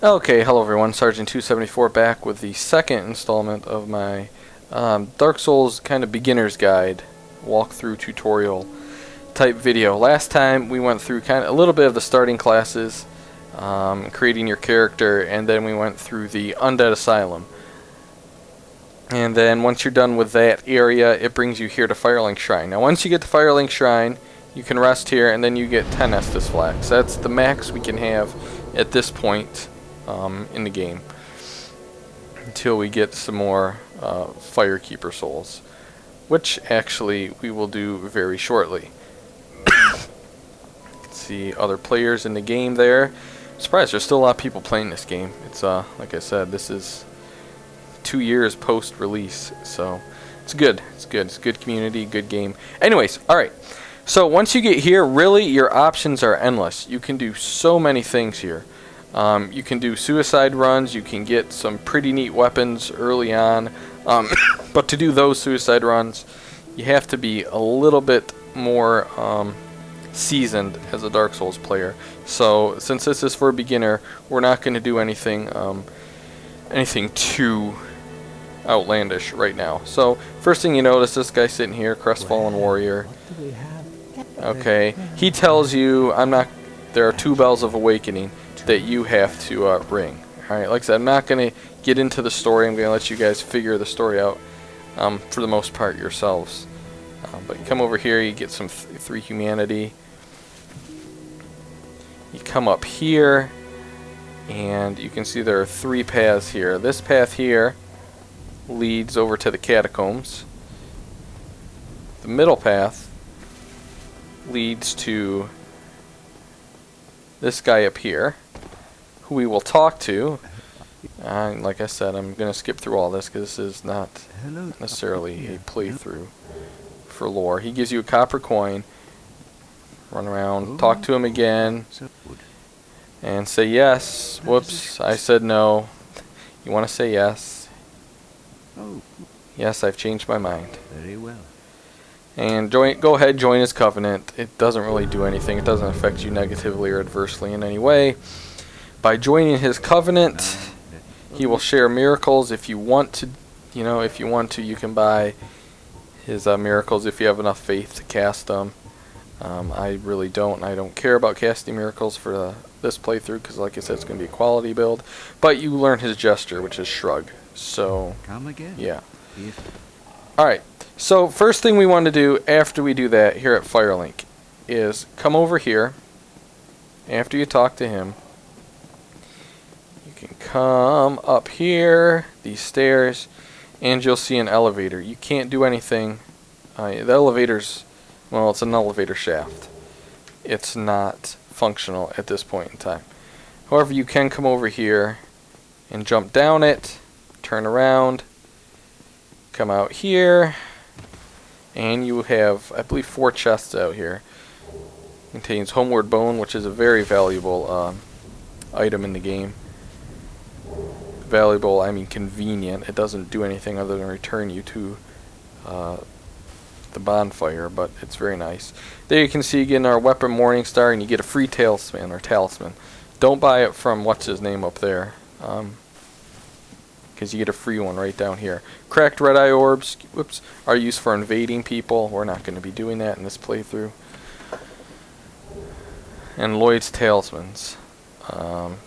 Okay, hello everyone, Sergeant 274 back with the second installment of my Dark Souls kind of beginner's guide walkthrough tutorial type video. Last time we went through kind of a little bit of the starting classes, creating your character, and then we went through the Undead Asylum. And then once you're done with that area, it brings you here to Firelink Shrine. Now once you get to Firelink Shrine, you can rest here and then you get 10 Estus Flax. That's the max we can have at this point in the game until we get some more Firekeeper souls, which actually we will do very shortly. You can see other players in the game there. I'm surprised there's still a lot of people playing this game. It's like I said, this is 2 years post-release, so it's good. It's good. It's a good community, good game. Anyways, alright. So once you get here, really your options are endless. You can do so many things here. You can do suicide runs, you can get some pretty neat weapons early on, but to do those suicide runs, you have to be a little bit more seasoned as a Dark Souls player. So since this is for a beginner, we're not going to do anything too outlandish right now. So first thing you notice, this guy sitting here, Crestfallen Warrior. Okay, he tells you there are 2 bells of awakening that you have to ring. Alright, like I said, I'm not going to get into the story. I'm going to let you guys figure the story out for the most part yourselves. But you come over here, you get some 3 humanity. You come up here, and you can see there are 3 paths here. This path here leads over to the Catacombs. The middle path leads to this guy up here, who we will talk to. Like I said, I'm going to skip through all this because this is not necessarily a playthrough for lore. He gives you a copper coin. Run around, talk to him again, and say yes. Whoops, I said no. You want to say yes? Yes, I've changed my mind. Very well. And go ahead, join his covenant. It doesn't really do anything. It doesn't affect you negatively or adversely in any way. By joining his covenant, he will share miracles. If you want to, you can buy his miracles if you have enough faith to cast them. I really don't. I don't care about casting miracles for this playthrough because, like I said, it's going to be a quality build. But you learn his gesture, which is shrug. So, come again. Yeah. Alright, so first thing we want to do after we do that here at Firelink is come over here. After you talk to him, you can come up here, these stairs, and you'll see an elevator. You can't do anything. The elevator's, well, it's an elevator shaft. It's not functional at this point in time. However, you can come over here and jump down it, turn around, come out here, and you have, I believe, 4 chests out here. Contains Homeward Bone, which is a very valuable item in the game. Valuable, I mean convenient. It doesn't do anything other than return you to the bonfire, but it's very nice. There you can see again our weapon Morningstar, and you get a free Talisman or Talisman. Don't buy it from what's his name up there, because you get a free one right down here. Cracked red eye orbs, whoops, are used for invading people. We're not going to be doing that in this playthrough. And Lloyd's talismans.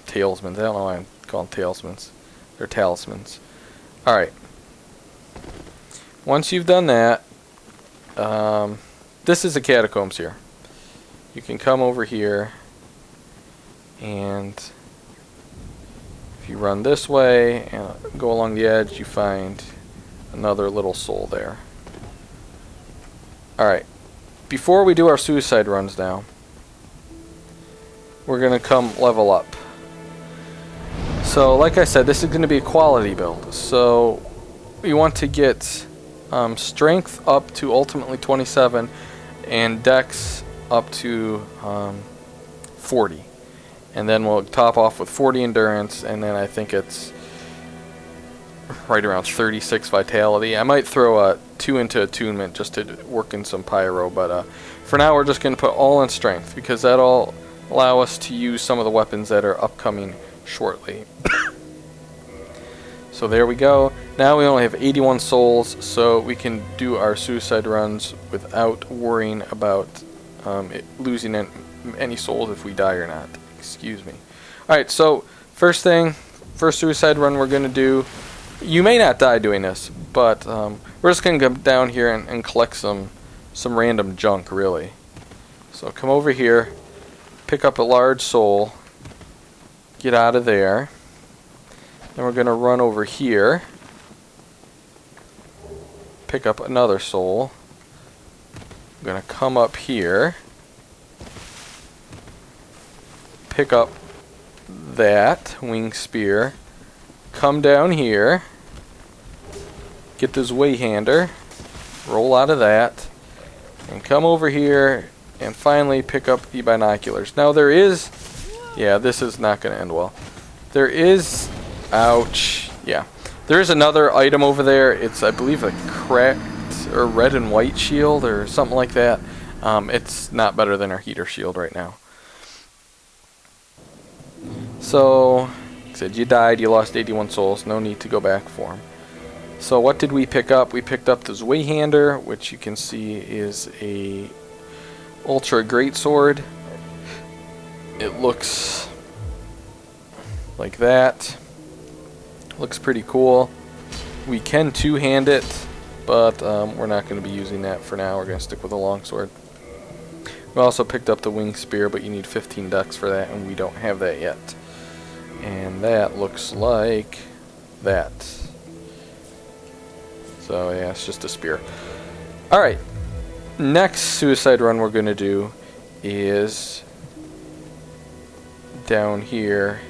Talismans. I don't know why I'm calling them talismans. They're talismans. Alright. Once you've done that, this is the Catacombs here. You can come over here, and if you run this way and go along the edge, you find another little soul there. Alright. Before we do our suicide runs now, we're going to come level up. So, like I said, this is going to be a quality build. So, we want to get strength up to ultimately 27 and dex up to 40. And then we'll top off with 40 endurance, and then I think it's right around 36 vitality. I might throw 2 into attunement just to work in some pyro, but for now we're just going to put all in strength because that'll allow us to use some of the weapons that are upcoming shortly. So there we go. Now we only have 81 souls, so we can do our suicide runs without worrying about losing any souls if we die or not. Excuse me. Alright, so first suicide run we're going to do. You may not die doing this, but we're just going to come down here and collect some random junk, really. So come over here, pick up a large soul, get out of there. Then we're going to run over here, pick up another soul. I'm going to come up here, pick up that wing spear, come down here, get the Zweihander, roll out of that, and come over here and finally pick up the Binoculars. Now there is, yeah, this is not going to end well. There is, ouch, yeah. There is another item over there. It's, I believe, a cracked or red and white shield or something like that. It's not better than our heater shield right now. So, like I said, you died, you lost 81 souls, no need to go back for them. So what did we pick up? We picked up the Zweihander, which you can see is a ultra greatsword. It looks like that. Looks pretty cool. We can two-hand it, but we're not going to be using that for now. We're going to stick with a longsword. We also picked up the wing spear, but you need 15 ducks for that, and we don't have that yet. And that looks like that. So yeah, it's just a spear. Alright, next suicide run we're going to do is down here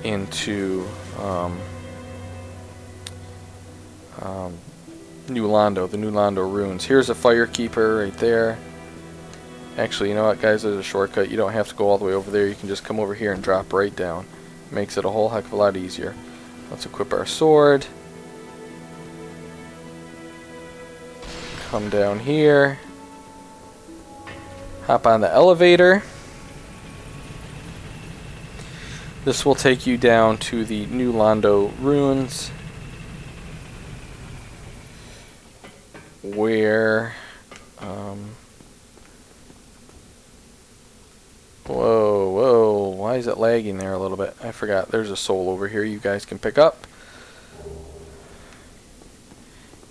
into New Londo, the New Londo ruins. Here's a Firekeeper right there. Actually, you know what, guys, there's a shortcut. You don't have to go all the way over there. You can just come over here and drop right down. Makes it a whole heck of a lot easier. Let's equip our sword. Come down here. Hop on the elevator. This will take you down to the New Londo ruins, where whoa, why is it lagging there a little bit? I forgot, there's a soul over here you guys can pick up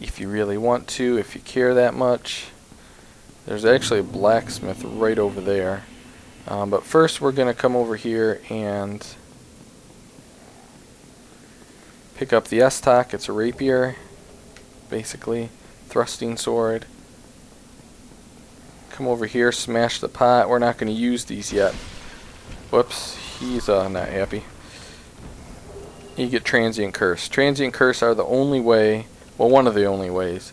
if you really want to, if you care that much. There's actually a blacksmith right over there, but first we're going to come over here and pick up the Estoc. It's a rapier, basically, thrusting sword. Come over here, smash the pot. We're not going to use these yet. Whoops, he's not happy. You get Transient Curse. Transient Curse are the only way, well, one of the only ways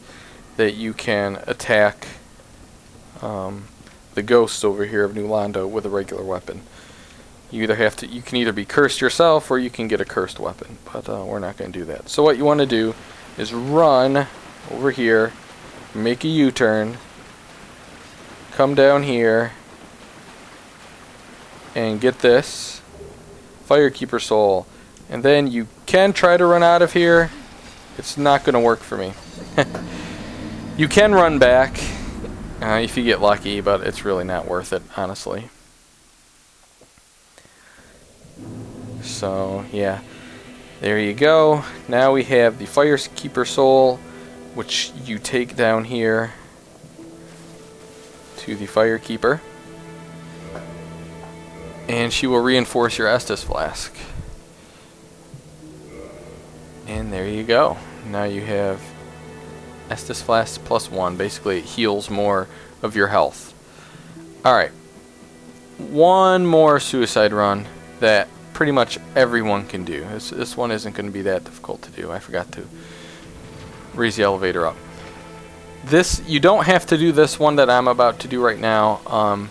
that you can attack the ghosts over here of New Londo with a regular weapon. You can either be cursed yourself or you can get a cursed weapon, but we're not going to do that. So what you want to do is run over here, make a U-turn, come down here, and get this Firekeeper soul. And then you can try to run out of here. It's not going to work for me. You can run back if you get lucky, but it's really not worth it, honestly. So, yeah. There you go. Now we have the Firekeeper soul, which you take down here to the Firekeeper, and she will reinforce your Estus flask. And there you go. Now you have Estus flask +1. Basically, it heals more of your health. Alright. One more suicide run that pretty much everyone can do. This one isn't going to be that difficult to do. I forgot to raise the elevator up. This, you don't have to do this one that I'm about to do right now.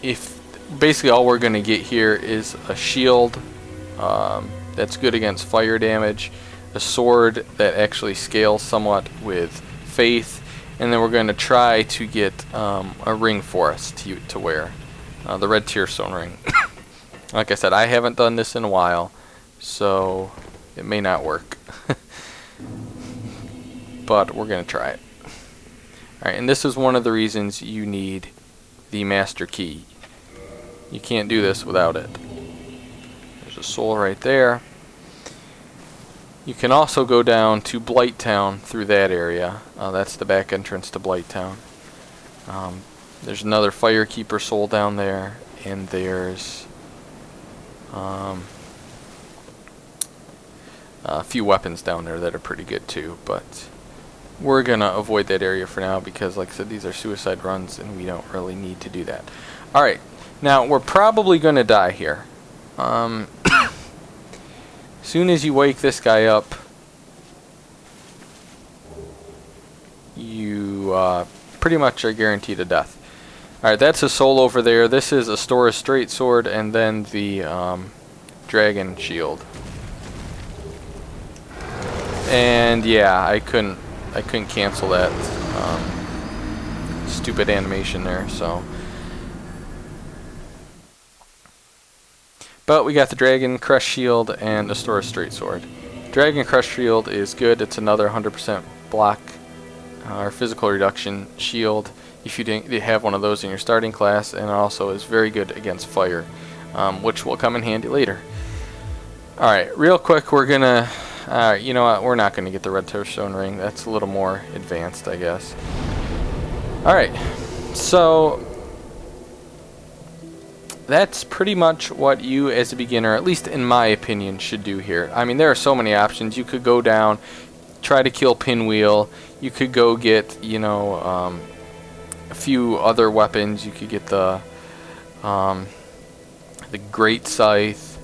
If basically all we're going to get here is a shield that's good against fire damage, a sword that actually scales somewhat with faith, and then we're going to try to get a ring for us to wear, the red tearstone ring. Like I said, I haven't done this in a while, so it may not work. But we're going to try it. Alright, and this is one of the reasons you need the master key. You can't do this without it. There's a soul right there. You can also go down to Blighttown through that area. That's the back entrance to Blighttown. There's another Firekeeper soul down there, and there's a few weapons down there that are pretty good too, but we're gonna avoid that area for now because, like I said, these are suicide runs and we don't really need to do that. Alright, now we're probably gonna die here. Soon as you wake this guy up, you pretty much are guaranteed a death. Alright, that's a soul over there. This is Astora's straight sword and then the dragon shield. And yeah, I couldn't cancel that stupid animation there, so. But we got the Dragon Crest Shield and Astora's Straight Sword. Dragon Crest Shield is good. It's another 100% block or physical reduction shield if you didn't have one of those in your starting class, and also is very good against fire, which will come in handy later. Alright, real quick, we're gonna... you know what, we're not gonna get the red tearstone ring. That's a little more advanced, I guess. Alright, so... that's pretty much what you as a beginner, at least in my opinion, should do here. I mean, there are so many options. You could go down, try to kill Pinwheel. You could go get, you know, a few other weapons. You could get the Great Scythe.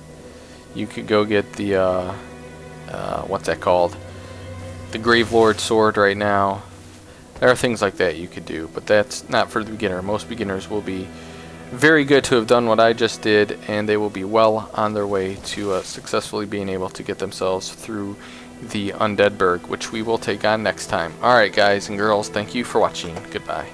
You could go get the, what's that called? The Gravelord Sword right now. There are things like that you could do, but that's not for the beginner. Most beginners will be very good to have done what I just did, and they will be well on their way to successfully being able to get themselves through the Undead Burg, which we will take on next time. Alright guys and girls, thank you for watching. Goodbye.